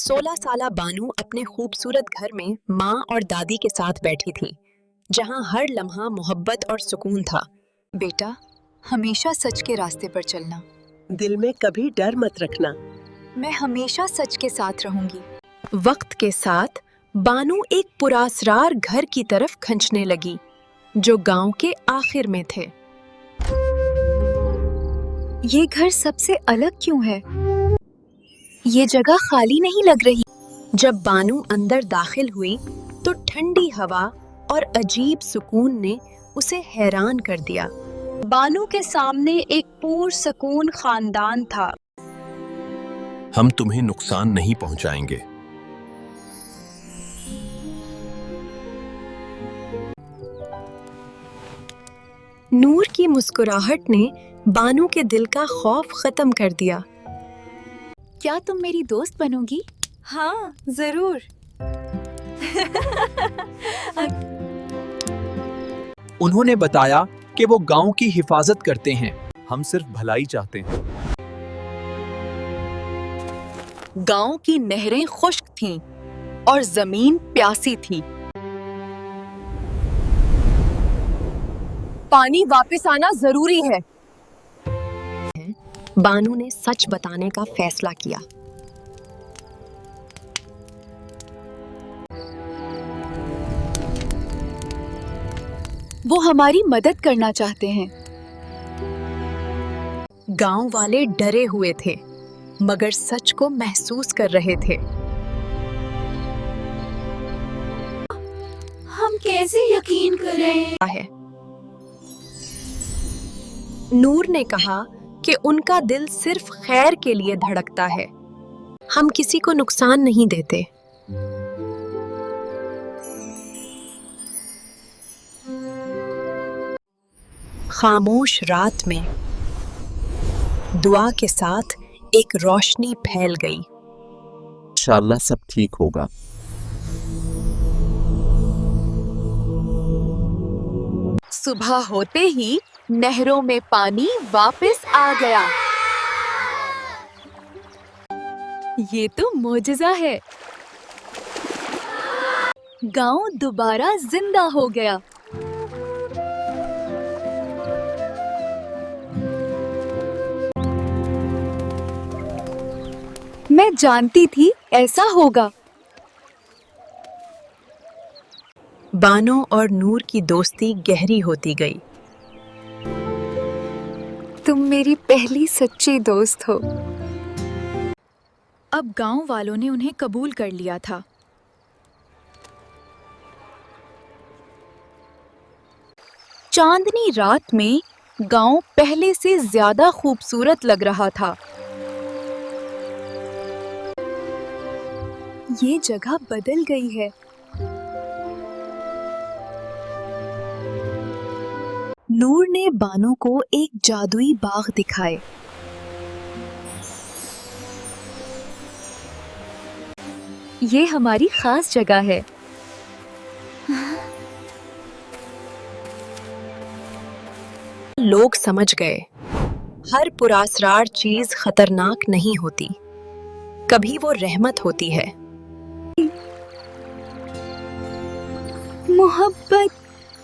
16 साला बानू अपने खूबसूरत घर में माँ और दादी के साथ बैठी थी, जहाँ हर लम्हा मोहब्बत और सुकून था। बेटा, हमेशा सच के रास्ते पर चलना। दिल में कभी डर मत रखना। मैं हमेशा सच के साथ रहूंगी। वक्त के साथ बानू एक पुरासरार घर की तरफ खंचने लगी, जो गांव के आखिर में थे। ये घर सबसे अलग क्यों है? ये जगह खाली नहीं लग रही। जब बानू अंदर दाखिल हुई तो ठंडी हवा और अजीब सुकून ने उसे हैरान कर दिया। बानू के सामने एक पुरसकून खानदान था। हम तुम्हें नुकसान नहीं पहुंचाएंगे। नूर की मुस्कुराहट ने बानू के दिल का खौफ खत्म कर दिया। क्या तुम मेरी दोस्त बनोगी? हाँ, जरूर। उन्होंने बताया कि वो गांव की हिफाजत करते हैं। हम सिर्फ भलाई चाहते हैं। गांव की नहरें खुश्क थीं और जमीन प्यासी थी। पानी वापस आना जरूरी है। बानू ने सच बताने का फैसला किया। वो हमारी मदद करना चाहते हैं। गांव वाले डरे हुए थे, मगर सच को महसूस कर रहे थे। हम कैसे यकीन करें? नूर ने कहा कि उनका दिल सिर्फ खैर के लिए धड़कता है। हम किसी को नुकसान नहीं देते। खामोश रात में दुआ के साथ एक रोशनी फैल गई। इंशाअल्लाह सब ठीक होगा। सुबह होते ही नहरों में पानी वापस आ गया। ये तो मोजज़ा है। गांव दोबारा जिंदा हो गया। मैं जानती थी ऐसा होगा। बानो और नूर की दोस्ती गहरी होती गई। तुम मेरी पहली सच्ची दोस्त हो। अब गांव वालों ने उन्हें कबूल कर लिया था। चांदनी रात में गांव पहले से ज्यादा खूबसूरत लग रहा था। ये जगह बदल गई है। नूर ने बानो को एक जादुई बाग दिखाए। ये हमारी खास जगह है। लोग समझ गए, हर पुरासरार चीज खतरनाक नहीं होती, कभी वो रहमत होती है। मोहब्बत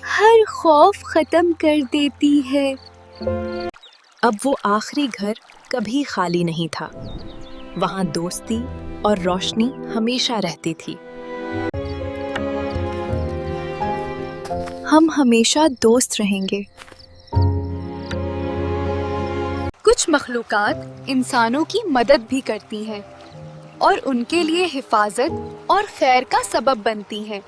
हर खौफ खत्म कर देती है। अब वो आखिरी घर कभी खाली नहीं था। वहां दोस्ती और रोशनी हमेशा रहती थी। हम हमेशा दोस्त रहेंगे। कुछ मखलूकात इंसानों की मदद भी करती हैं और उनके लिए हिफाजत और खैर का सबब बनती हैं।